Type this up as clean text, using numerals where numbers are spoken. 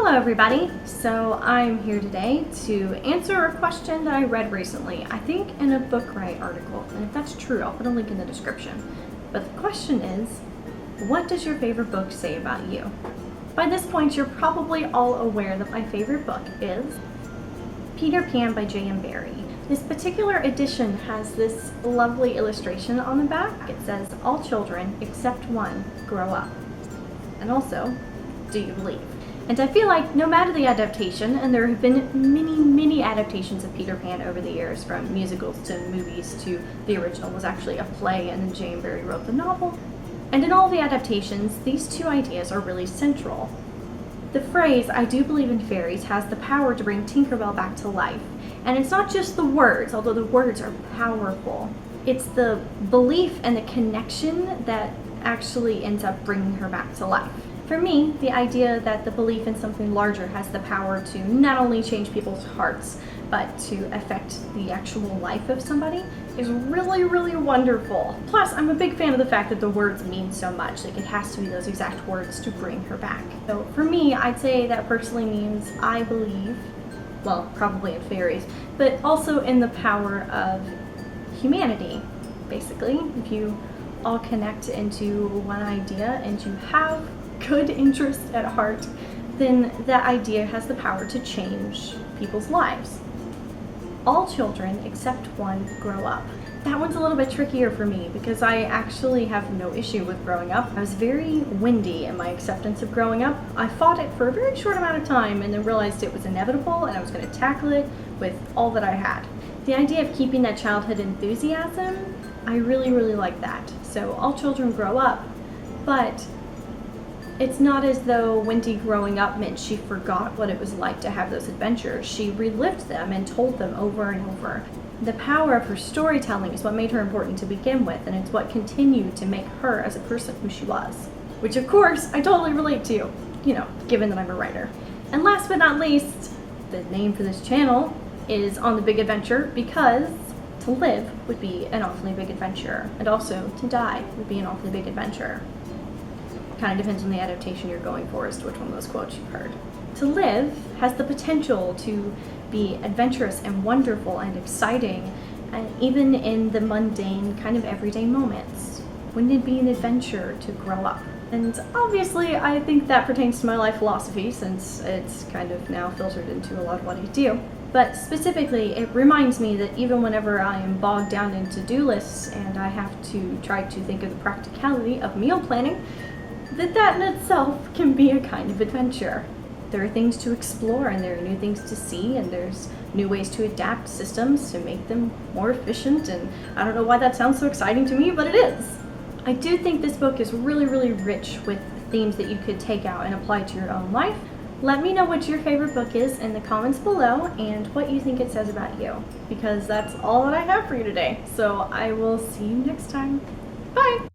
Hello everybody! So I'm here today to answer a question that I read recently, I think in a Bookright article, and if that's true I'll put a link in the description. But the question is, what does your favorite book say about you? By this point you're probably all aware that my favorite book is Peter Pan by J.M. Barrie. This particular edition has this lovely illustration on the back. It says, "All children, except one, grow up." And also, "Do you believe?" And I feel like no matter the adaptation, and there have been many adaptations of Peter Pan over the years, from musicals to movies to the original was actually a play and then J.M. Barrie wrote the novel. And in all the adaptations, these two ideas are really central. The phrase, "I do believe in fairies," has the power to bring Tinkerbell back to life. And it's not just the words, although the words are powerful. It's the belief and the connection that actually ends up bringing her back to life. For me, the idea that the belief in something larger has the power to not only change people's hearts, but to affect the actual life of somebody is really wonderful. Plus, I'm a big fan of the fact that the words mean so much. Like, it has to be those exact words to bring her back. So for me, I'd say that personally means I believe, well, probably in fairies, but also in the power of humanity, basically. If you all connect into one idea and you have good interest at heart, then that idea has the power to change people's lives. All children, except one, grow up. That one's a little bit trickier for me because I actually have no issue with growing up. I was very windy in my acceptance of growing up. I fought it for a very short amount of time and then realized it was inevitable and I was going to tackle it with all that I had. The idea of keeping that childhood enthusiasm, I really like that. So all children grow up, but it's not as though Wendy growing up meant she forgot what it was like to have those adventures. She relived them and told them over and over. The power of her storytelling is what made her important to begin with, and it's what continued to make her as a person who she was. Which of course, I totally relate to, given that I'm a writer. And last but not least, the name for this channel is On the Big Adventure, because to live would be an awfully big adventure, and also to die would be an awfully big adventure. Kind of depends on the adaptation you're going for as to which one of those quotes you've heard. To live has the potential to be adventurous and wonderful and exciting, and even in the mundane, kind of everyday moments. Wouldn't it be an adventure to grow up? And obviously, I think that pertains to my life philosophy, since it's kind of now filtered into a lot of what I do. But specifically, it reminds me that even whenever I am bogged down in to-do lists and I have to try to think of the practicality of meal planning, that in itself can be a kind of adventure. There are things to explore and there are new things to see and there's new ways to adapt systems to make them more efficient, and I don't know why that sounds so exciting to me, but it is. I do think this book is really rich with themes that you could take out and apply to your own life. Let me know what your favorite book is in the comments below and what you think it says about you, because that's all that I have for you today. So I will see you next time. Bye!